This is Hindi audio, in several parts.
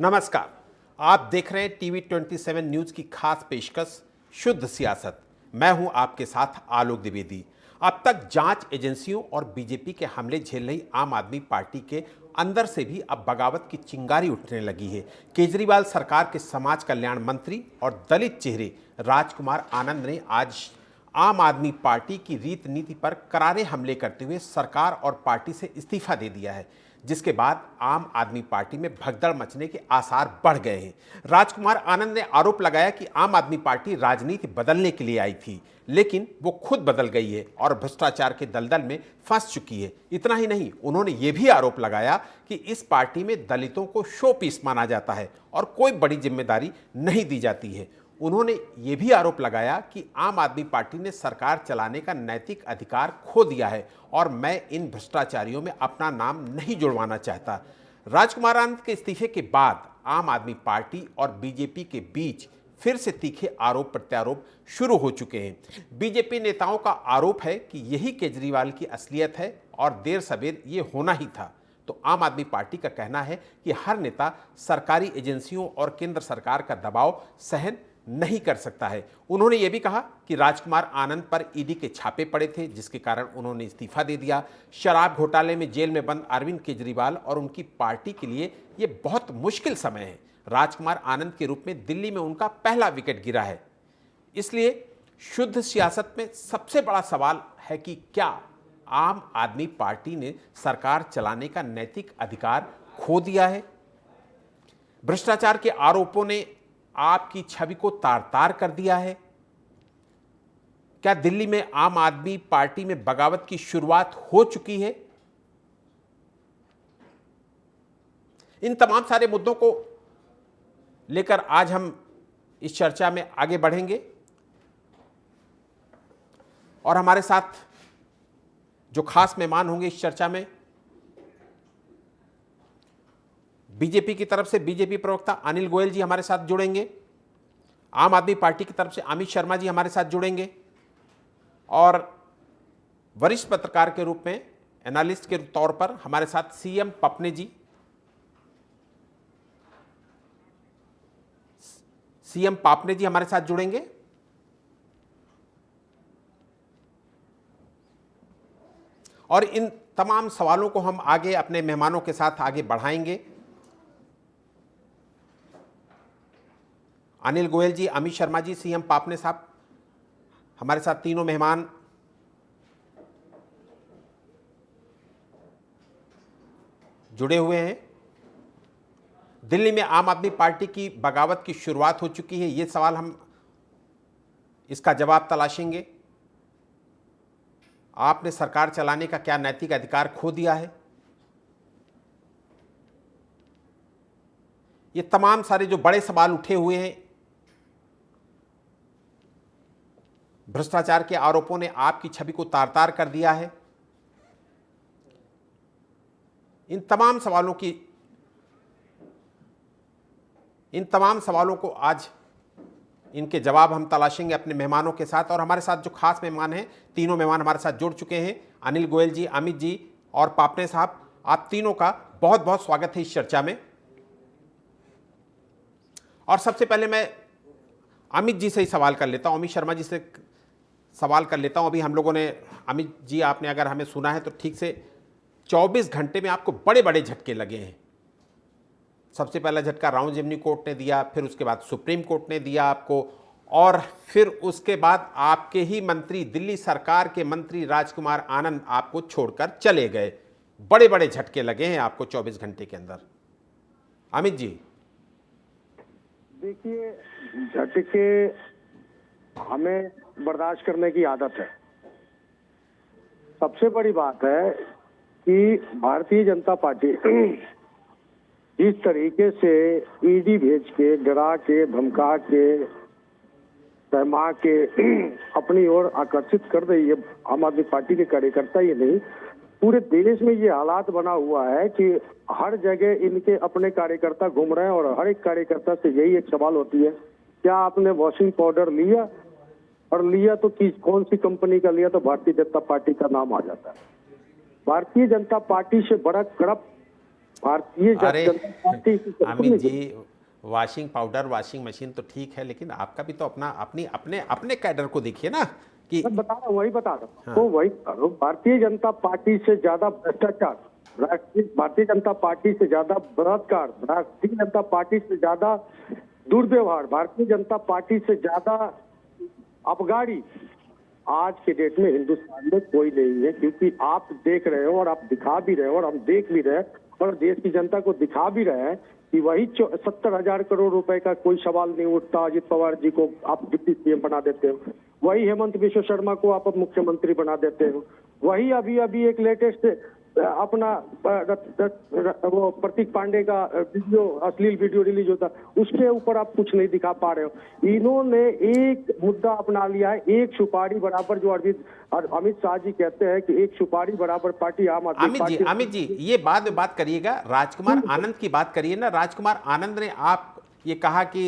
नमस्कार। आप देख रहे हैं टीवी 27 न्यूज की खास पेशकश शुद्ध सियासत। मैं हूं आपके साथ आलोक द्विवेदी। अब तक जांच एजेंसियों और बीजेपी के हमले झेल रही आम आदमी पार्टी के अंदर से भी अब बगावत की चिंगारी उठने लगी है। केजरीवाल सरकार के समाज कल्याण मंत्री और दलित चेहरे राजकुमार आनंद ने आज आम आदमी पार्टी की रीत नीति पर करारे हमले करते हुए सरकार और पार्टी से इस्तीफा दे दिया है, जिसके बाद आम आदमी पार्टी में भगदड़ मचने के आसार बढ़ गए हैं। राजकुमार आनंद ने आरोप लगाया कि आम आदमी पार्टी राजनीति बदलने के लिए आई थी, लेकिन वो खुद बदल गई है और भ्रष्टाचार के दलदल में फंस चुकी है। इतना ही नहीं, उन्होंने ये भी आरोप लगाया कि इस पार्टी में दलितों को शो पीस माना जाता है और कोई बड़ी जिम्मेदारी नहीं दी जाती है। उन्होंने ये भी आरोप लगाया कि आम आदमी पार्टी ने सरकार चलाने का नैतिक अधिकार खो दिया है और मैं इन भ्रष्टाचारियों में अपना नाम नहीं जुड़वाना चाहता। राजकुमार आनंद के इस्तीफे के बाद आम आदमी पार्टी और बीजेपी के बीच फिर से तीखे आरोप प्रत्यारोप शुरू हो चुके हैं। बीजेपी नेताओं का आरोप है कि यही केजरीवाल की असलियत है और देर सवेर ये होना ही था। तो आम आदमी पार्टी का कहना है कि हर नेता सरकारी एजेंसियों और केंद्र सरकार का दबाव सहन नहीं कर सकता है। उन्होंने यह भी कहा कि राजकुमार आनंद पर ईडी के छापे पड़े थे, जिसके कारण उन्होंने इस्तीफा दे दिया। शराब घोटाले में जेल में बंद अरविंद केजरीवाल और उनकी पार्टी के लिए यह बहुत मुश्किल समय है। राजकुमार आनंद के रूप में दिल्ली में उनका पहला विकेट गिरा है। इसलिए शुद्ध सियासत में सबसे बड़ा सवाल है कि क्या आम आदमी पार्टी ने सरकार चलाने का नैतिक अधिकार खो दिया है? भ्रष्टाचार के आरोपों ने आपकी छवि को तार-तार कर दिया है? क्या दिल्ली में आम आदमी पार्टी में बगावत की शुरुआत हो चुकी है? इन तमाम सारे मुद्दों को लेकर आज हम इस चर्चा में आगे बढ़ेंगे और हमारे साथ जो खास मेहमान होंगे इस चर्चा में, बीजेपी की तरफ से बीजेपी प्रवक्ता अनिल गोयल जी हमारे साथ जुड़ेंगे, आम आदमी पार्टी की तरफ से अमित शर्मा जी हमारे साथ जुड़ेंगे और वरिष्ठ पत्रकार के रूप में एनालिस्ट के तौर पर हमारे साथ सीएम पपने जी, सीएम पापने जी हमारे साथ जुड़ेंगे। और इन तमाम सवालों को हम आगे अपने मेहमानों के साथ आगे बढ़ाएंगे। अनिल गोयल जी, अमित शर्मा जी, सीएम पापने साहब, हमारे साथ तीनों मेहमान जुड़े हुए हैं। दिल्ली में आम आदमी पार्टी की बगावत की शुरुआत हो चुकी है, ये सवाल हम इसका जवाब तलाशेंगे। आपने सरकार चलाने का क्या नैतिक अधिकार खो दिया है? ये तमाम सारे जो बड़े सवाल उठे हुए हैं, भ्रष्टाचार के आरोपों ने आपकी छवि को तार-तार कर दिया है। इन तमाम सवालों को आज इनके जवाब हम तलाशेंगे अपने मेहमानों के साथ। और हमारे साथ जो खास मेहमान हैं, तीनों मेहमान हमारे साथ जुड़ चुके हैं, अनिल गोयल जी, अमित जी और पापने साहब, आप तीनों का बहुत बहुत स्वागत है इस चर्चा में। और सबसे पहले मैं अमित जी से ही सवाल कर लेता हूं, अमित शर्मा जी से सवाल कर लेता हूं। अभी हम लोगों ने, अमित जी आपने अगर हमें सुना है तो ठीक से 24 घंटे में आपको बड़े बड़े झटके लगे हैं। सबसे पहला झटका राउंड जेमनी कोर्ट ने दिया, फिर उसके बाद सुप्रीम कोर्ट ने दिया आपको, और फिर उसके बाद आपके ही मंत्री, दिल्ली सरकार के मंत्री राजकुमार आनंद आपको छोड़कर चले गए। बड़े बड़े झटके लगे हैं आपको 24 घंटे के अंदर। अमित जी। देखिए, झटके हमें बर्दाश्त करने की आदत है। सबसे बड़ी बात है कि भारतीय जनता पार्टी इस तरीके से ईडी भेज के, डरा के, धमका के, सहमा के अपनी ओर आकर्षित कर रही है आम आदमी पार्टी के कार्यकर्ता। ये नहीं, पूरे देश में ये हालात बना हुआ है कि हर जगह इनके अपने कार्यकर्ता घूम रहे हैं और हर एक कार्यकर्ता से यही एक सवाल होती है, क्या आपने वॉशिंग पाउडर लिया? और लिया तो कौन सी कंपनी का लिया? तो भारतीय जनता पार्टी का नाम आ जाता है। भारतीय जनता पार्टी से बड़ा करप्ट भारतीय अरे जनता पार्टी की सबसे Amit ji, washing powder washing machine तो ठीक है, लेकिन आपका भी तो अपना अपनी अपने अपने कैडर को देखिए ना कि मैं बता रहा हूँ, वही बता रहा हूँ। हाँ। तो वही बता रहा हूँ, भारतीय जनता पार्टी से ज्यादा भ्रष्टाचार, भारतीय जनता पार्टी से ज्यादा बलात्कार, भारतीय जनता पार्टी से ज्यादा दुर्व्यवहार, भारतीय जनता पार्टी से ज्यादा अपगाड़ी आज के डेट में हिंदुस्तान में कोई नहीं है। क्योंकि आप देख रहे हो और आप दिखा भी रहे हो और हम देख भी रहे हैं और देश की जनता को दिखा भी रहे हैं कि वही 70,000 करोड़ रुपए का कोई सवाल नहीं उठता। अजित पवार जी को आप डिप्टी सीएम बना देते हो, वही हेमंत बिश्व शर्मा को आप मुख्यमंत्री बना देते हो, वही अभी अभी एक लेटेस्ट अपना वो प्रतीक पांडे का वीडियो, अश्लील वीडियो रिलीज होता, उसके ऊपर आप कुछ नहीं दिखा पा रहे हो। इन्होंने एक मुद्दा अपना लिया है, एक सुपारी बराबर, जो अमित शाह जी कहते हैं कि एक सुपारी बराबर पार्टी आम आदमी पार्टी। अमित जी ये बाद में बात करिएगा, राजकुमार आनंद की बात करिए ना। राजकुमार आनंद ने आप ये कहा कि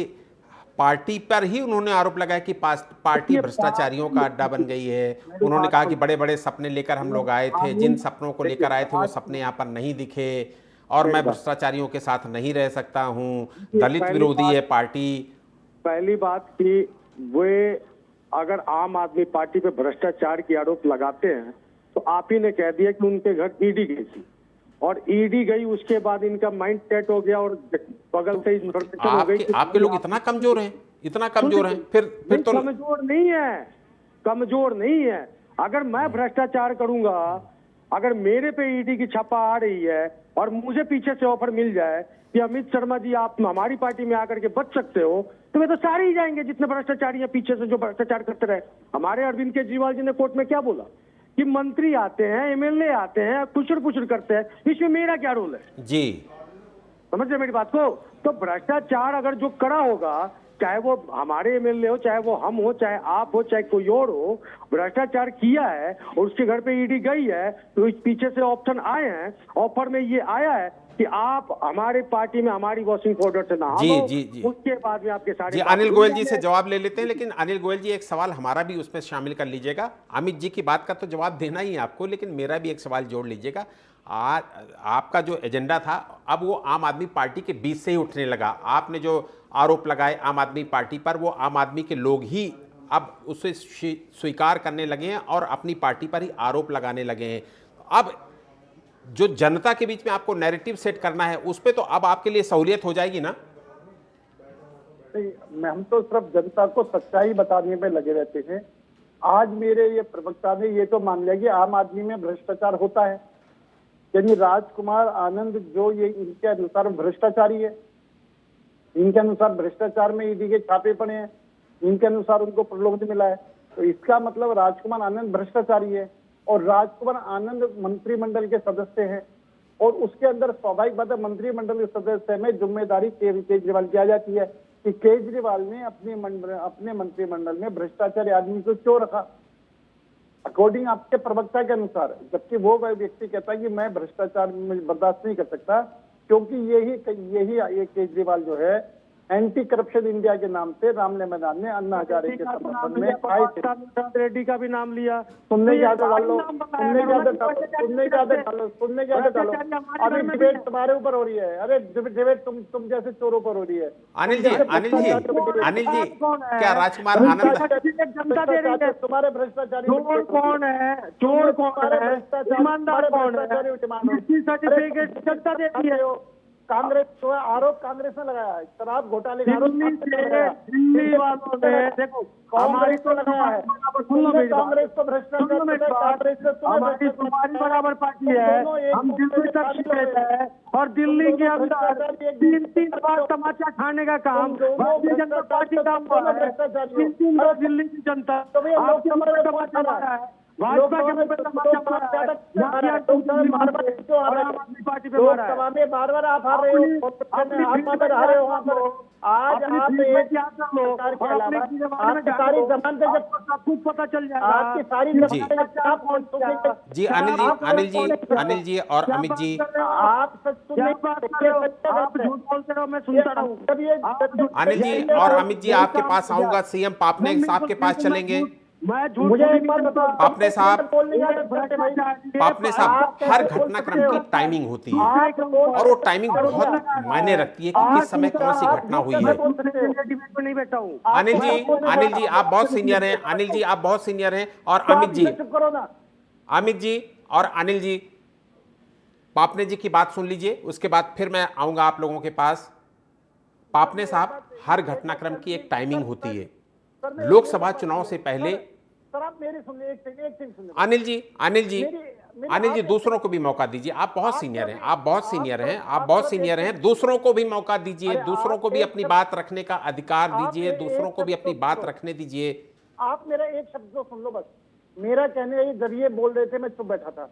पार्टी पर ही उन्होंने आरोप लगाया कि पार्टी भ्रष्टाचारियों का अड्डा बन गई है। उन्होंने कहा कि बड़े बड़े सपने लेकर हम लोग आए थे, जिन सपनों को लेकर आए थे वो सपने यहाँ पर नहीं दिखे, और मैं भ्रष्टाचारियों के साथ नहीं रह सकता हूँ, दलित विरोधी है पार्टी। पहली बात कि वे अगर आम आदमी पार्टी पे भ्रष्टाचार की आरोप लगाते हैं तो आप ही ने कह दिया कि उनके घर ईडी गई थी, और ईडी गई उसके बाद इनका माइंड सेट हो गया और बगल से इन्फॉर्मेशन हो गई। आपके लोग इतना कमजोर हैं, इतना कमजोर हैं, फिर तो कमजोर नहीं है, कमजोर नहीं है। अगर मैं भ्रष्टाचार करूंगा, अगर मेरे पे ईडी की छापा आ रही है और मुझे पीछे से ऑफर मिल जाए कि अमित शर्मा जी आप हमारी पार्टी में आकर के बच सकते हो, तो वे तो सारे ही जाएंगे जितने भ्रष्टाचारी हैं पीछे से जो भ्रष्टाचार करते रहे। हमारे अरविंद केजरीवाल जी ने कोर्ट में क्या बोला कि मंत्री आते हैं, एमएलए आते हैं, कुचड़ कुचड़ करते हैं, इसमें मेरा क्या रोल है जी। समझ रहे मेरी बात को? तो भ्रष्टाचार अगर जो कड़ा होगा, चाहे वो हमारे एमएलए हो, चाहे वो हम हो, चाहे आप हो, चाहे कोई और हो, भ्रष्टाचार किया है और उसके घर पे ईडी गई है, तो इस पीछे से ऑप्शन आए हैं, ऑफर में ये आया है कि आप हमारे पार्टी में हमारी वॉशिंग पाउडर से ना जी, हो, जी, जी। उसके बाद में आपके सारे जी अनिल गोयल जी से जवाब ले लेते हैं, लेकिन अनिल गोयल जी एक सवाल हमारा भी उसमें शामिल कर लीजिएगा। अमित जी की बात का तो जवाब देना ही है आपको, लेकिन मेरा भी एक सवाल जोड़ लीजिएगा। आपका जो एजेंडा था अब वो आम आदमी पार्टी के बीच से ही उठने लगा। आपने जो आरोप लगाए आम आदमी पार्टी पर, वो आम आदमी के लोग ही अब उसे स्वीकार करने लगे हैं और अपनी पार्टी पर ही आरोप लगाने लगे हैं। अब जो जनता के बीच में आपको नैरेटिव सेट करना है उस पर तो अब आपके लिए सहूलियत हो जाएगी ना? नहीं, हम तो सिर्फ जनता को सच्चाई बताने में लगे रहते हैं। आज मेरे ये प्रवक्ता ने ये तो मान लिया कि आम आदमी में भ्रष्टाचार होता है, यानी राजकुमार आनंद जो ये इनके अनुसार भ्रष्टाचारी है, इनके अनुसार भ्रष्टाचार में ईडी के छापे पड़े हैं, इनके अनुसार उनको प्रलोभन मिला है, तो इसका मतलब राजकुमार आनंद भ्रष्टाचारी है। और राजकुमार आनंद मंत्रिमंडल के सदस्य हैं और उसके अंदर स्वाभाविक बात है मंत्रिमंडल के सदस्य में जिम्मेदारी केजरीवाल की आ जाती है कि केजरीवाल ने अपने मंत्रिमंडल में भ्रष्टाचारी आदमी को क्यों रखा, अकॉर्डिंग आपके प्रवक्ता के अनुसार, जबकि वो व्यक्ति कहता है कि मैं भ्रष्टाचार में बर्दाश्त नहीं कर सकता, क्योंकि यही केजरीवाल जो है एंटी करप्शन इंडिया के नाम से रामले मैदान में अन्ना हजारे के समर्थन में आए थे। रेड्डी का भी नाम लिया, सुनने की आदत डालो, सुनने की आदत डालो। अरे डिबेट तुम्हारे ऊपर हो रही है, अरे डिबेट तुम जैसे चोरों पर हो रही है। अनिल जी क्या राजकुमार आनंद तुम्हारे भ्रष्टाचारी चोर कौन है, चोर कौन है, ईमानदार कौन है, सर्टिफिकेट जनता देती है। कांग्रेस जो है आरोप कांग्रेस ने लगाया है, शराब घोटाले का आरोप दिल्ली वालों ने देखो कांग्रेस को लगाया है। कांग्रेस को भ्रष्टाचार, हमारी तुम्हारी बराबर पार्टी है, हम दिल्ली तक शिकायत है और दिल्ली के अंदर 3 बार तमाचा खाने का काम भारतीय जनता पार्टी का हुआ है। 3 बार दिल्ली की जनता आपके ऊपर तमाचा मारा है, भाजपा के ऊपर तमाचा मारा है, और आम आदमी पार्टी पे मारा है। बार आप हार रहे हो, वहाँ पर आज आप सारी जमानतें जब खुद पता चल जाएगा, आपकी सारी जी अनिल जी और अमित जी, आप आप झूठ बोलते रहो, मैं सुनता रहूं। अनिल जी और अमित जी आपके पास आऊंगा, सीएम पापने साहब के पास चलेंगे। मैं झूठ मुझे बोलने एक बात नहीं बताओ, देता। पापने साहब, बोलने का करते भाई। पापने साहब, आप कैसे हर बोल घटनाक्रम सकते हो? की टाइमिंग होती है आप और वो टाइमिंग बहुत मायने रखती है कि किस समय कौन सी घटना हुई है। डिबेट में नहीं बैठा हूँ। अनिल जी आप बहुत सीनियर हैं, अनिल जी आप बहुत सीनियर हैं। और तो अमित आप जी, इसे चुप करो ना। अमित जी और अनिल जी, पापने जी की बात सुन लीजिए, उसके बाद फिर मैं आऊंगा आप लोगों के पास। पापने साहब, हर घटनाक्रम की एक टाइमिंग होती है। सर, मैं लोकसभा बात चुनाव से सुनिए। पहले सर आप मेरी सुनिए, एक सेकंड सुनिए। अनिल जी, अनिल जी, मेरी अनिल जी, आप दूसरों को भी मौका दीजिए। आप बहुत आप सीनियर हैं, सिर्फ आप बहुत सीनियर हैं, आप बहुत सीनियर हैं। दूसरों को भी मौका दीजिए, अरे दूसरों आप को भी एक अपनी शब्द- बात रखने का अधिकार आप दीजिए, दूसरों एक को भी शब्द अपनी तो बात सुनो। रखने दीजिए। आप मेरा एक शब्द तो सुन लो बस। मेरा कहने ये जरिए बोल रहे थे, मैं चुप बैठा था,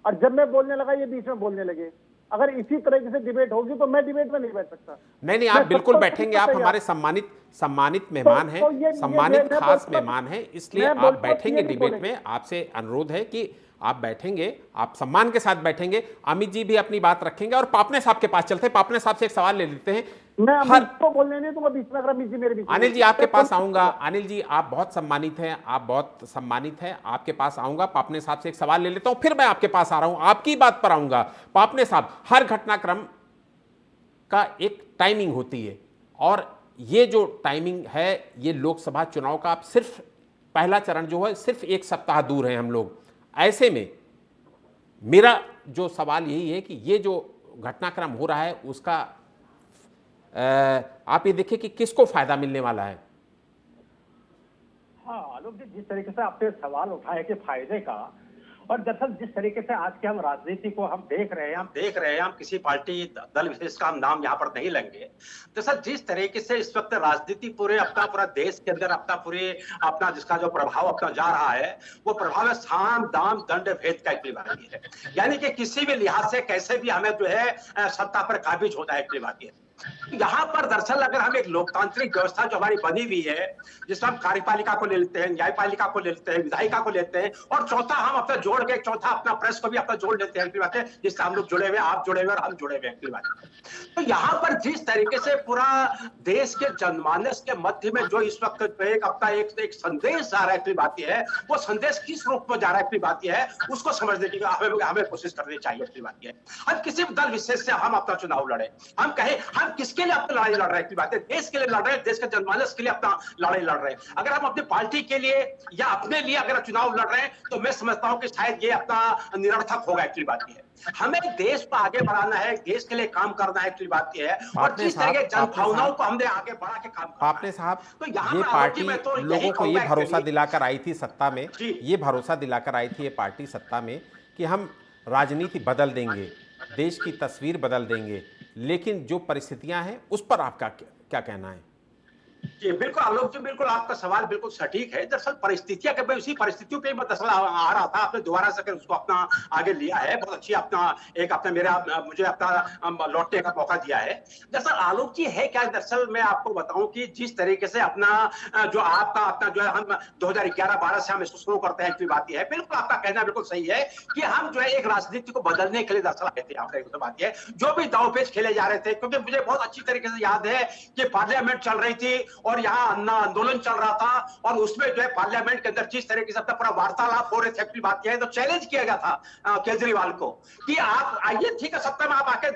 और जब मैं बोलने लगा ये बीच में बोलने लगे। अगर इसी तरीके से डिबेट होगी तो मैं डिबेट में नहीं बैठ सकता। नहीं, आप मैं बिल्कुल सबको बैठेंगे। सुनना आप चाहिए। हमारे सम्मानित मेहमान हैं, तो ये सम्मानित मैं खास बोलता- मेहमान हैं, इसलिए मैं आप बोलता हूं, बैठेंगे ये नहीं डिबेट बोलेंगे। में। आपसे अनुरोध है कि आप बैठेंगे, आप सम्मान के साथ बैठेंगे। अमित जी भी अपनी बात रखेंगे और पापने साहब के पास चलते हैं। पापने साहब से एक सवाल ले लेते हैं। मैं हर अमित को बोलने नहीं दूंगा बीच में, अगर अमित जी मेरे बीच में अनिल जी बोलते- आपके पास आऊंगा। अनिल जी आप बहुत सम्मानित हैं, आप बहुत सम्मानित हैं, आपके पास आऊंगा। पापने साहब से एक सवाल ले लेता हूं, फिर मैं आपके पास आ रहा हूं, आपकी बात पर आऊंगा। पापने साहब, हर घटनाक्रम का एक टाइमिंग होती है और ये जो टाइमिंग है, ये लोकसभा चुनाव का आप सिर्फ पहला चरण जो है, सिर्फ एक सप्ताह दूर हैं हम लोग। ऐसे में मेरा जो सवाल यही है कि ये जो घटनाक्रम हो रहा है उसका आप ये देखिए कि किसको फायदा मिलने वाला है। हाँ आलोक जी, जिस तरीके से आपने सवाल उठाया कि फायदे का, और दरअसल जिस तरीके से आज के हम राजनीति को हम देख रहे हैं, हम किसी पार्टी दल विशेष का हम नाम यहाँ पर नहीं लेंगे। दरअसल जिस तरीके से इस वक्त राजनीति पूरा देश के अंदर अपना जिसका जो प्रभाव अपना जा रहा है, वो प्रभाव है साम दाम दंड भेद का इक्विवारी है। यानी कि किसी भी लिहाज से कैसे भी हमें जो है सत्ता पर काबिज होना है इक्विवारी है। यहाँ पर दरअसल अगर हम एक लोकतांत्रिक व्यवस्था जो हमारी बनी हुई है, जिसमें हम कार्यपालिका को ले लेते हैं, न्यायपालिका को ले लेते हैं, विधायिका को लेते हैं, और चौथा हम अपना जोड़ के चौथा अपना प्रेस को भी अपना जोड़ लेते हैं, बात है जिससे हम लोग जुड़े हुए, आप जुड़े हुए और हम जुड़े हुए बात है। तो यहाँ पर जिस तरीके से पूरा देश के जनमानस के मध्य में जो इस वक्त एक संदेश जा रहा है, बात यह है वो संदेश किस रूप में जा रहा है, बात यह है उसको समझने की हमें कोशिश करनी चाहिए। बात यह है हम किसी दल विशेष से हम अपना चुनाव लड़े, हम कहें हम किसके लिए अपनी लड़ाई लड़ रहे हैं, बात है देश के लिए लड़ रहे हैं, देश के जनमानस के लिए अपना लड़ाई लड़ रहे हैं। अगर हम अपनी पार्टी के लिए या अपने लिए अगर चुनाव लड़ रहे हैं तो मैं समझता हूं कि शायद ये अपना निरर्थक होगा। एक्चुअली बात यह है हमें देश को आगे बढ़ाना है, देश के लिए काम करना है। एक्चुअली बात यह है और जिस तरह के जनभावनाओं को हमने आगे बढ़ा के काम करना है। आपने साहब, तो यहाँ ये पर पार्टी मैं तो लोगों को ये भरोसा दिलाकर आई थी सत्ता में, जी। ये भरोसा दिलाकर आई थी ये पार्टी सत्ता में कि हम राजनीति बदल देंगे, देश की तस्वीर बदल देंगे, लेकिन जो परिस्थितियां हैं उस पर आपका क्या कहना है? जी बिल्कुल आलोक जी, बिल्कुल आपका सवाल बिल्कुल सटीक है। दरअसल परिस्थितियां के उसी परिस्थितियों पे मैं दरअसल आ रहा था, आपने दोबारा से उसको अपना आगे लिया है, बहुत अच्छी मुझे अपना लौटने का मौका दिया है। दरअसल आलोक जी है क्या, दरअसल मैं आपको बताऊं कि जिस तरीके से अपना जो हम 2011-12 से हम इसको शुरू करते हैं, बात यह है बिल्कुल आपका कहना बिल्कुल सही है कि हम जो है एक राजनीति को बदलने के लिए दरअसल आए थे। आपने बात यह जो भी दांवपेच खेले जा रहे थे, क्योंकि मुझे बहुत अच्छी तरीके से याद है कि पार्लियामेंट चल रही थी और यहाँ अन्ना आंदोलन चल रहा था, और उसमें जो है पार्लियामेंट के अंदर जिस तरीके से अपना पूरा वार्तालाप हो रहे थे, अपनी बात यह है तो चैलेंज किया गया था केजरीवाल को कि आप आइए, ठीक है सत्ता में आप आके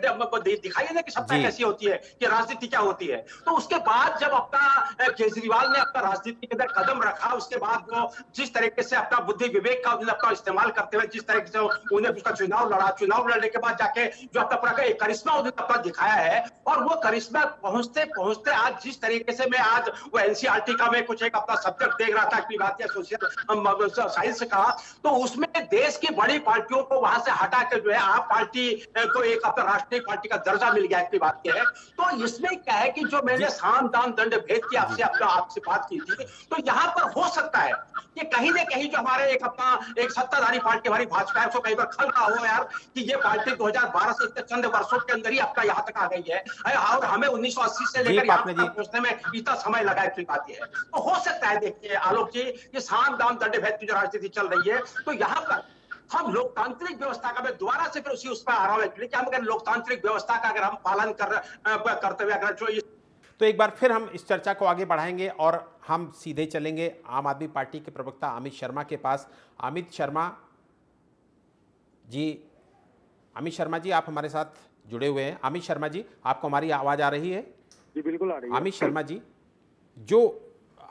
दिखाइए ना कि सत्ता कैसी होती है, कि राजनीति क्या होती है। तो उसके बाद जब अपना केजरीवाल ने अपना राजनीति के अंदर कदम रखा, उसके बाद वो जिस तरीके से अपना बुद्धि विवेक का अपना इस्तेमाल करते हुए जिस तरीके से उन्हें उसका चुनाव लड़ा, चुनाव लड़ने के बाद जाके जो अपना पूरा करिश्मा उन्होंने अपना दिखाया है, और वो करिश्मा पहुंचते पहुंचते आज जिस तरीके से मैं आज वो एनसीईआरटी का मैं कुछ एक अपना सब्जेक्ट देख रहा था कि बात या सोशल साइंस का, तो उसमें देश की बड़ी पार्टियों को वहां से हटा के जो है आप पार्टी को एक अपना राष्ट्रीय पार्टी का दर्जा मिल गया की बात यह है। तो इसमें क्या है कि जो मैंने साम दाम दंड भेद की आपसे बात की थी, तो यहाँ पर हो सकता है कि कहीं ना कहीं जो हमारे एक सत्ताधारी पार्टी हमारी भाजपा है, उसको कहीं पर खल रहा हो यार कि ये पार्टी 2012 से इतने चंद वर्षों के अंदर ही अपना यहाँ तक आ गई है, और हमें 1980 से लेकर यहाँ तक पहुंचने में इतना समय लगा है। बात यह है तो हो सकता है, देखिए आलोक जी, ये साम दाम दंड भेद की जो राजनीति चल रही है, तो यहाँ पर हम लोकतांत्रिक व्यवस्था का, मैं दोबारा से फिर उस पर आ रहा हूँ कि हम अगर लोकतांत्रिक व्यवस्था का अगर हम पालन करते हुए अगर जो तो एक बार फिर हम इस चर्चा को आगे बढ़ाएंगे और हम सीधे चलेंगे आम आदमी पार्टी के प्रवक्ता अमित शर्मा के पास। अमित शर्मा जी, आप हमारे साथ जुड़े हुए हैं। अमित शर्मा जी, आपको हमारी आवाज़ आ रही है? जी बिल्कुल आ रही है। अमित शर्मा जी, जो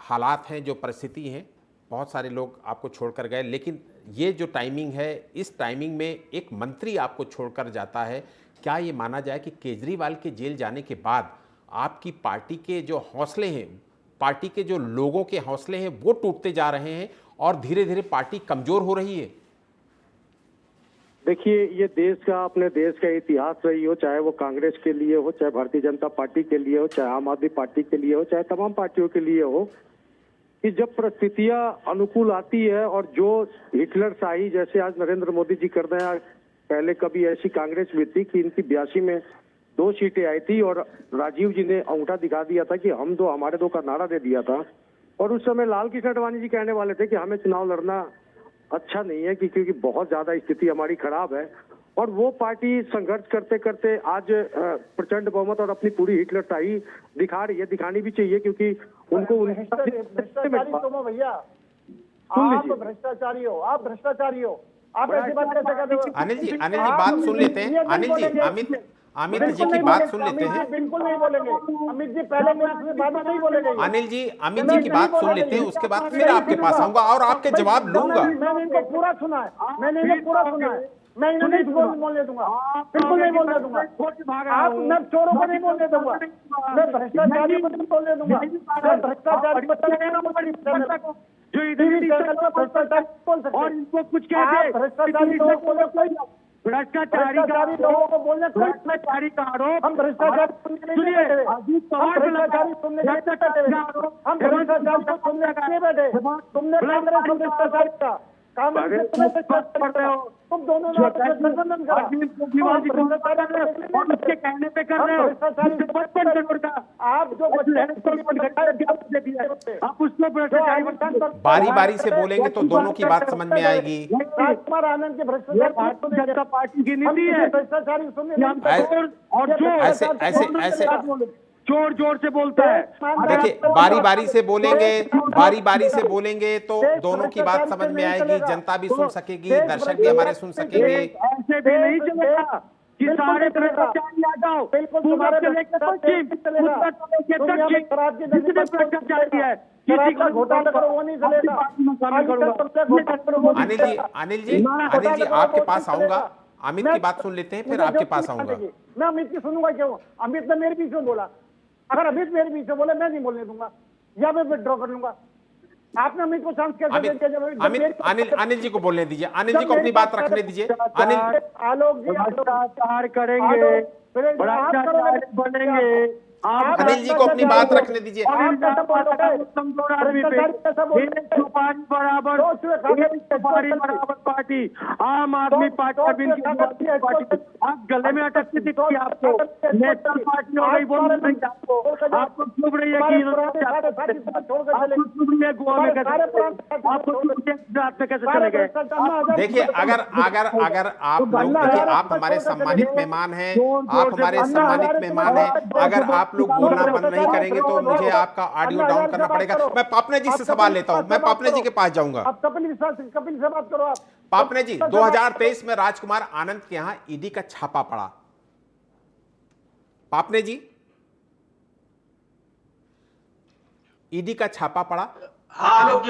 हालात हैं, जो परिस्थिति हैं, बहुत सारे लोग आपको छोड़कर गए, लेकिन ये जो टाइमिंग है, इस टाइमिंग में एक मंत्री आपको छोड़कर जाता है। क्या ये माना जाए कि केजरीवाल के जेल जाने के बाद आपकी पार्टी के जो हौसले हैं, पार्टी के जो लोगों के हौसले हैं, वो टूटते जा रहे हैं और धीरे धीरे पार्टी कमजोर हो रही है? देखिए, ये देश का, अपने देश का इतिहास रही हो, चाहे वो कांग्रेस के लिए हो, चाहे भारतीय जनता पार्टी के लिए हो, चाहे आम आदमी पार्टी के लिए हो, चाहे तमाम पार्टियों के लिए हो, कि जब परिस्थितियां अनुकूल आती है और जो हिटलर शाही जैसे आज नरेंद्र मोदी जी कर रहे हैं, पहले कभी ऐसी कांग्रेस भी थी कि इनकी 82 में 2 सीटें आई थी और राजीव जी ने अंगूठा दिखा दिया था कि हम दो हमारे दो का नारा दे दिया था। और उस समय लाल कृष्ण आडवाणी जी कहने वाले थे कि हमें चुनाव लड़ना अच्छा नहीं है, क्योंकि बहुत ज्यादा स्थिति हमारी खराब है। और वो पार्टी संघर्ष करते करते आज प्रचंड बहुमत और अपनी पूरी हिटलरशाही दिखा रही है, दिखानी भी चाहिए, क्योंकि उनको भ्रष्टाचारी तुम हो भैया, आप भ्रष्टाचारी हो, आप भ्रष्टाचारी हो, आप ऐसी बात कैसे करते हो? अनिल जी बात सुन लेते हैं। अनिल जी, अमित जी की बात सुन लेते हैं। बिल्कुल नहीं बोलेंगे अमित जी, पहले मेरे बाद में नहीं बोलेंगे। अनिल जी, अमित जी की बात सुन लेते हैं, उसके बाद फिर आपके पास आऊंगा और आपके जवाब लूंगा। मैंने इनको पूरा सुना है, मैंने इनको पूरा सुना है, मैं इन्हें नहीं बोलने दूंगा, बिल्कुल नहीं बोलने दूंगा। आप, मैं चोरों को नहीं बोलने दूंगा, मैं भ्रष्टाचारी को नहीं बोलने दूंगा, मैं भ्रष्टाचारी को जो भ्रष्टाचारी बोल सकते और इनको कुछ कहते भ्रष्टाचारी लोगों को भ्रष्टाचारी लोगों को बोलने भ्रष्टाचारी का आरोप हम भ्रष्टाचारी सुनिए, भ्रष्टाचारी सुनने हम भ्रष्टाचारी को सुनने के बैठे, तुमने कांग्रेस को भ्रष्टाचारी का कांग्रेस तुम दोनों ने गठबंधन करा और उसके कहने पे कर रहे हो। आप जो बारी बारी से बोलेंगे तो दोनों की बात समझ में आएगी। राजकुमार आनंद के भ्रष्टाचारी जनता पार्टी की नीति है, भ्रष्टाचारी सुनने और जो ऐसे जोर जोर से बोलता है। देखिए, बारी बारी से बोलेंगे तो दोनों की बात समझ में आएगी, जनता भी सुन सकेगी, दर्शक भी हमारे सुन सकेंगे। ऐसे भी नहीं चलेगा कि सारे भ्रष्टाचारी आ जाओ, पूर्व से लेकर पश्चिम, उत्तर से लेकर दक्षिण, जितने भ्रष्टाचारी है किसी का घोटाला करो वो नहीं चलेगा। अनिल जी आपके पास आऊंगा, अमित की बात सुन लेते हैं, फिर आपके पास आऊंगा। मैं अमित की सुनूंगा क्यों? अमित ने मेरे पीछे बोला, अगर अमित मेरे पीछे बोले मैं नहीं बोलने दूंगा या मैं विड्रॉ कर लूंगा। आपने अमित को चांस कैसे दिया? अनिल जी को बोलने दीजिए, अनिल जी को अपनी बात रखने दीजिए। अनिल, आलोक जी भ्रष्टाचार करेंगे, भ्रष्टाचार बनेंगे, अनिल जी को अपनी बात रखने दीजिए। बराबर पार्टी आम आदमी पार्टी आप गले में अटकती दिखती आपको, नेशनल पार्टी हो गई, बोल रही आपको, आपको चुभ रही है कि आपको चुभ रही है गोवा में कैसे, आपको गुजरात में कैसे चले गए? देखिए, अगर आप लोग, देखिए आप हमारे सम्मानित मेहमान हैं, आप हमारे सम्मानित मेहमान हैं, अगर आप लोग बोलना बंद नहीं करेंगे तो मुझे आपका ऑडियो डाउन करना पड़ेगा। मैं पापने जी से सवाल लेता हूं, मैं पापने जी के पास जाऊंगा। कपिल से बात करो आप। पापने जी, 2023 में राजकुमार आनंद के यहां ईडी का छापा पड़ा। पापने जी, ईडी का छापा पड़ा।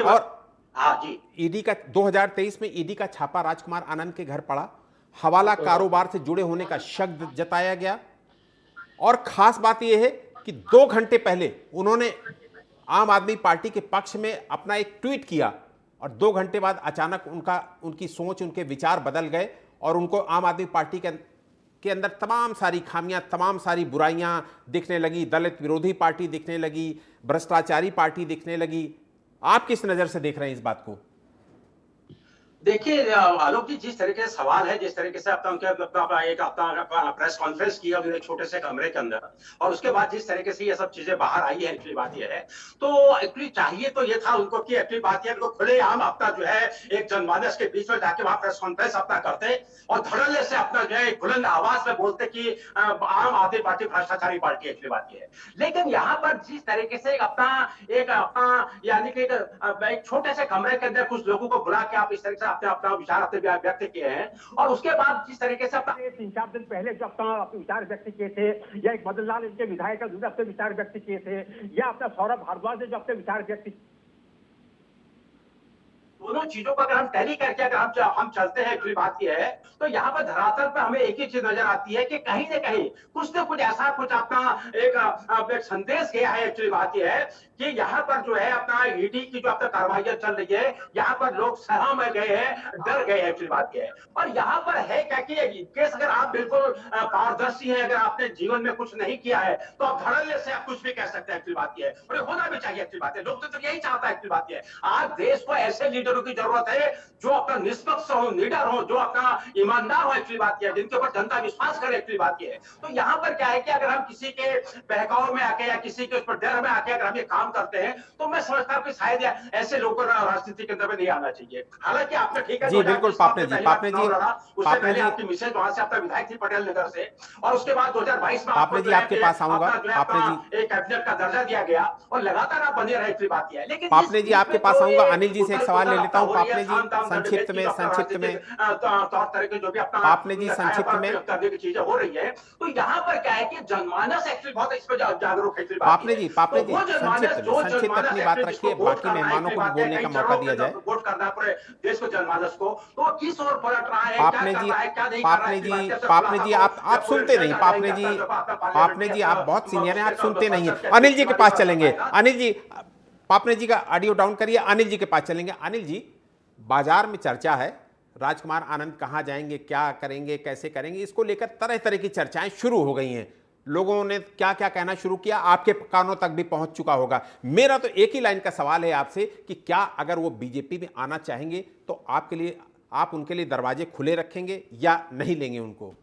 और हाँ जी, ईडी का 2023 में ईडी का छापा राजकुमार आनंद के घर पड़ा। हवाला कारोबार से जुड़े होने का शक जताया गया और खास बात यह है कि 2 घंटे पहले उन्होंने आम आदमी पार्टी के पक्ष में अपना एक ट्वीट किया और 2 घंटे बाद अचानक उनकी सोच, उनके विचार बदल गए और उनको आम आदमी पार्टी के अंदर तमाम सारी खामियां, तमाम सारी बुराइयां दिखने लगी। दलित विरोधी पार्टी दिखने लगी, भ्रष्टाचारी पार्टी दिखने लगी। आप किस नजर से देख रहे हैं इस बात को? देखिए आलोक जी, जिस तरीके से सवाल है, जिस तरीके से अपना उनके एक अपना प्रेस कॉन्फ्रेंस किया उन्होंने एक छोटे से कमरे के अंदर, और उसके बाद जिस तरीके से ये सब चीजें बाहर आई है, एक्चुअली बात ये है, तो एक्चुअली चाहिए तो ये था उनको कि एक्चुअली बात ये, उनको खुलेआम अपना जो है एक जनमानस के बीच में जाके वहां प्रेस कॉन्फ्रेंस अपना करते और धड़ल्ले से अपना जो है बुलंद आवाज में बोलते कि आम आदमी पार्टी भ्रष्टाचारी पार्टी, एक्चुअली बात ये है। लेकिन यहाँ पर जिस तरीके से अपना यानी कि एक छोटे से कमरे के अंदर कुछ लोगों को बुला के आप इस तरीके से अपने अपना विचार अपने व्यक्त किए हैं, और उसके बाद जिस तरीके से अपना 3-4 दिन पहले जो अपना विचार व्यक्त किए थे, या एक मदन लाल इनके विधायक अपने विचार व्यक्त किए थे, या अपना सौरभ भारद्वाज ने जो अपने विचार व्यक्त किए, दोनों चीजों को अगर हम टैली करके अगर हम चलते हैं, एक्चुअली बात यह है, तो यहाँ पर धरातल पर हमें एक ही चीज नजर आती है कि कहीं न कहीं कुछ न कुछ ऐसा कुछ अपना एक संदेश गया है। एक्चुअली बात यह है कि यहाँ पर जो है अपना ईडी की जो अपना कार्रवाइयां चल रही है, यहाँ पर लोग सहम गए हैं, डर गए हैं, एक्चुअली बात यह है। और यहाँ पर है क्या कि केस अगर आप बिल्कुल पारदर्शी हैं, अगर आपने जीवन में कुछ नहीं किया है, तो आप धड़ल्ले से आप कुछ भी कह सकते हैं, एक्चुअली बात यह है, और ये होना भी चाहिए, एक्चुअली बात है। लोकतंत्र यही चाहता है, एक्चुअली बात यह है। आज देश को ऐसे लीडरों की जरूरत है जो अपना निष्पक्ष हो, निडर हो, जो अपना ईमानदार हो, एक्चुअली बात यह है, जिनके ऊपर जनता विश्वास करे, एक्चुअली बात यह है। तो यहाँ पर क्या है कि अगर हम किसी के बहकाव में आके या किसी के उस पर डर में आके अगर हम ये काम करते हैं, तो मैं समझता हूँ कि शायद ऐसे लोगों को राजनीति के अंदर में नहीं आना चाहिए। हालांकि आपने ठीक है जी बिल्कुल पापने जी, उससे पहले आपकी मिसेज वहां से अपना विधायक थी पटेल नगर से, और उसके बाद 2022 में पापने जी आपके पास आऊंगा, पापने जी एक कैबिनेट का दर्जा दिया गया और लगातार आप बने रहे, एक्चुअली बात यह है। लेकिन पापने जी आपके पास आऊंगा, अनिल जी से एक सवाल ले लेता हूं। पापने जी संक्षिप्त में तौर तरीके जो भी अपना पापने जी संक्षिप्त में करने की चीजें हो रही है, तो यहाँ पर क्या है कि जनमानस एक्चुअली बहुत इस पर जागरूक है। पापने जी संक्षिप्त अपनी बात रखिए, बाकी मेहमानों को भी बोलने का मौका दिया जाए। वोट करना पूरे देश को, जनमानस को, तो किस ओर पलट रहा है, पापने जी आप सुनते नहीं। पापने जी आप बहुत सीनियर हैं, आप सुनते नहीं है। अनिल जी के पास चलेंगे। अनिल जी, पापने जी का ऑडियो डाउन करिए, अनिल जी के पास चलेंगे। अनिल जी, बाजार में चर्चा है राजकुमार आनंद कहां जाएंगे, क्या करेंगे, कैसे करेंगे, इसको लेकर तरह तरह की चर्चाएं शुरू हो गई हैं। लोगों ने क्या क्या कहना शुरू किया, आपके कानों तक भी पहुंच चुका होगा। मेरा तो एक ही लाइन का सवाल है आपसे कि क्या अगर वो बीजेपी में आना चाहेंगे तो आपके लिए, आप उनके लिए दरवाजे खुले रखेंगे या नहीं लेंगे उनको?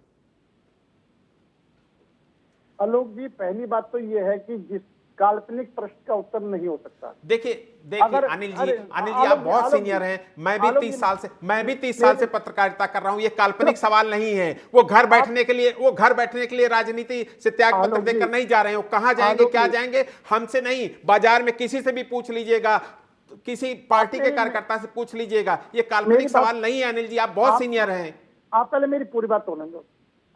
आलोक जी, पहली बात तो ये है कि जिस काल्पनिक प्रश्न का उत्तर नहीं हो सकता। देखिए अनिल जी आप बहुत सीनियर हैं, मैं भी 30 साल से पत्रकारिता कर रहा हूं। ये काल्पनिक सवाल नहीं है। वो घर बैठने के लिए राजनीति से त्याग पत्र देकर नहीं जा रहे हो। कहां जाएंगे, क्या जाएंगे, हमसे नहीं, बाजार में किसी से भी पूछ लीजिएगा, किसी पार्टी के कार्यकर्ता से पूछ लीजिएगा। ये काल्पनिक सवाल नहीं है। अनिल जी आप बहुत सीनियर हैं। आप पहले मेरी पूरी बात सुनेंगे।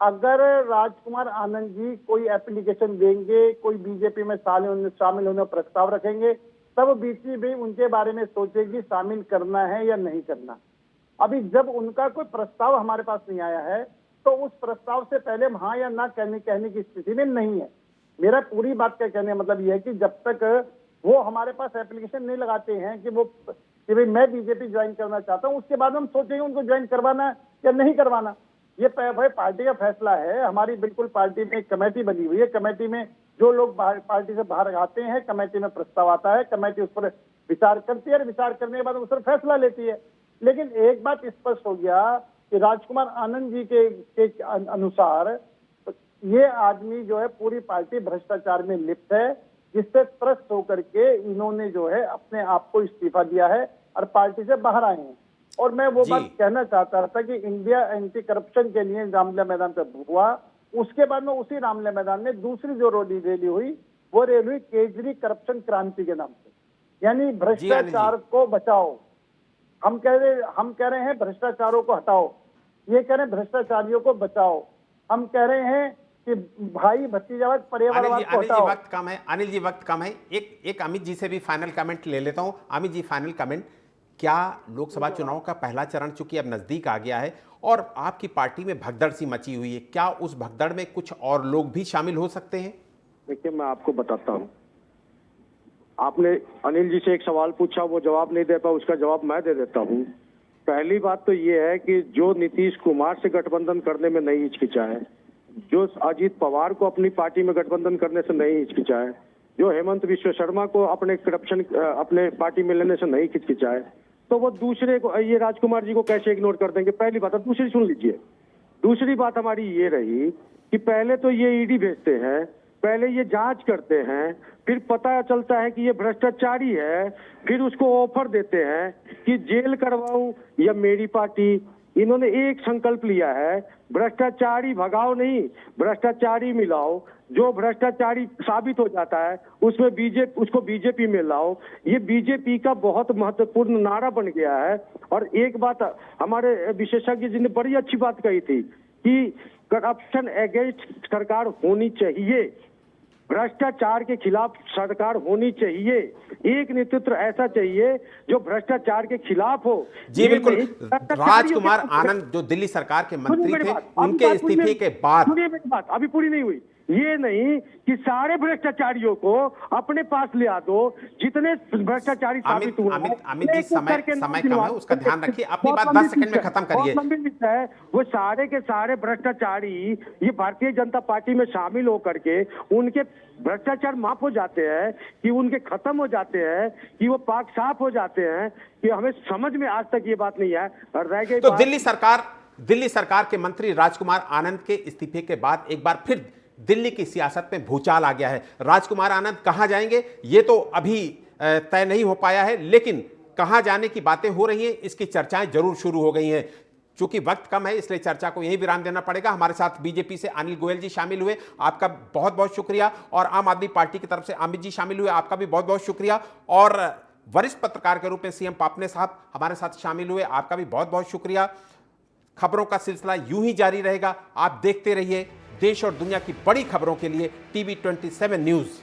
अगर राजकुमार आनंद जी कोई एप्लीकेशन देंगे, कोई बीजेपी में शामिल होने प्रस्ताव रखेंगे, तब बीजेपी उनके बारे में सोचेगी शामिल करना है या नहीं करना। अभी जब उनका कोई प्रस्ताव हमारे पास नहीं आया है, तो उस प्रस्ताव से पहले हम हाँ या ना कहने की स्थिति में नहीं है। मेरा पूरी बात का कहने का मतलब यह है कि जब तक वो हमारे पास एप्लीकेशन नहीं लगाते हैं कि भाई मैं बीजेपी ज्वाइन करना चाहता हूं, उसके बाद हम सोचेंगे उनको ज्वाइन करवाना या नहीं करवाना। ये भाई पार्टी का फैसला है। हमारी बिल्कुल पार्टी में एक कमेटी बनी हुई है। कमेटी में जो लोग पार्टी से बाहर आते हैं, कमेटी में प्रस्ताव आता है, कमेटी उस पर विचार करती है और विचार करने के बाद उस पर फैसला लेती है। लेकिन एक बात स्पष्ट हो गया कि राजकुमार आनंद जी के अनुसार ये आदमी जो है पूरी पार्टी भ्रष्टाचार में लिप्त है, जिससे त्रस्त होकर के इन्होंने जो है अपने आप को इस्तीफा दिया है और पार्टी से बाहर आए हैं। और मैं वो बात कहना चाहता था कि इंडिया एंटी करप्शन के लिए रामलीला मैदान पे हुआ, उसके बाद में उसी रामलीला मैदान में दूसरी जो रैली हुई, वो रैली हुई केजरी करप्शन क्रांति के नाम से, यानी भ्रष्टाचार को बचाओ। हम कह रहे हैं भ्रष्टाचारों को हटाओ, ये कह रहे हैं भ्रष्टाचारियों को बचाओ। हम कह रहे हैं कि भाई भतीजावाद परिवारवाद को हटाओ। अनिल जी वक्त कम है। एक अमित जी से भी फाइनल कमेंट ले लेता हूं। अमित जी फाइनल कमेंट, क्या लोकसभा चुनाव का पहला चरण चूंकि अब नजदीक आ गया है और आपकी पार्टी में भगदड़ सी मची हुई है, क्या उस भगदड़ में कुछ और लोग भी शामिल हो सकते हैं? देखिए, मैं आपको बताता हूं। आपने अनिल जी से एक सवाल पूछा, वो जवाब नहीं दे पाया, उसका जवाब मैं दे देता हूं। पहली बात तो ये है कि जो नीतीश कुमार से गठबंधन करने में नहीं हिचकिचाए, जो अजीत पवार को अपनी पार्टी में गठबंधन करने से नहीं हिचकिचाए, जो हेमंत विश्व शर्मा को अपने करप्शन अपने पार्टी में लेने से नहीं हिचकिचाए, तो वो दूसरे को, ये राजकुमार जी को कैसे इग्नोर कर देंगे? पहली बात। अब दूसरी सुन लीजिए। दूसरी बात हमारी ये रही कि पहले तो ये ईडी भेजते हैं, पहले ये जांच करते हैं, फिर पता चलता है कि ये भ्रष्टाचारी है, फिर उसको ऑफर देते हैं कि जेल करवाऊं या मेरी पार्टी। इन्होंने एक संकल्प लिया है, भ्रष्टाचारी भगाओ नहीं, भ्रष्टाचारी मिलाओ। जो भ्रष्टाचारी साबित हो जाता है उसको बीजेपी में लाओ। ये बीजेपी का बहुत महत्वपूर्ण नारा बन गया है। और एक बात हमारे विशेषज्ञ जी ने बड़ी अच्छी बात कही थी कि करप्शन अगेंस्ट सरकार होनी चाहिए, भ्रष्टाचार के खिलाफ सरकार होनी चाहिए। एक नेतृत्व ऐसा चाहिए जो भ्रष्टाचार के खिलाफ हो। जी ये बिल्कुल। नहीं, राजकुमार आनंद जो दिल्ली सरकार के मंत्री थे, उनके इस्तीफे के बाद, सुनिए मेरी बात, अभी पूरी नहीं हुई। ये नहीं कि सारे भ्रष्टाचारियों को अपने पास ले आ दो, जितने भ्रष्टाचारी साबित हुए हैं। अमित जी, समय कम है, उसका ध्यान रखिए। अपनी बात 10 सेकंड में खत्म करिए। बहुत लंबी लिस्ट है। वो सारे के सारे भ्रष्टाचारी ये भारतीय जनता पार्टी में शामिल होकर के उनके भ्रष्टाचार माफ हो जाते हैं, कि उनके खत्म हो जाते हैं, कि वो पाक साफ हो जाते हैं, कि हमें समझ में आज तक ये बात नहीं है। और रह गई तो बात, दिल्ली सरकार के मंत्री राजकुमार आनंद के इस्तीफे के बाद एक बार फिर दिल्ली की सियासत में भूचाल आ गया है। राजकुमार आनंद कहां जाएंगे ये तो अभी तय नहीं हो पाया है, लेकिन कहां जाने की बातें हो रही हैं, इसकी चर्चाएं जरूर शुरू हो गई हैं। चूंकि वक्त कम है, इसलिए चर्चा को यहीं विराम देना पड़ेगा। हमारे साथ बीजेपी से अनिल गोयल जी शामिल हुए, आपका बहुत बहुत शुक्रिया। और आम आदमी पार्टी की तरफ से अमित जी शामिल हुए, आपका भी बहुत बहुत शुक्रिया। और वरिष्ठ पत्रकार के रूप में सीएम पापने साहब हमारे साथ शामिल हुए, आपका भी बहुत बहुत शुक्रिया। खबरों का सिलसिला यूं ही जारी रहेगा। आप देखते रहिए देश और दुनिया की बड़ी खबरों के लिए TV27 न्यूज़।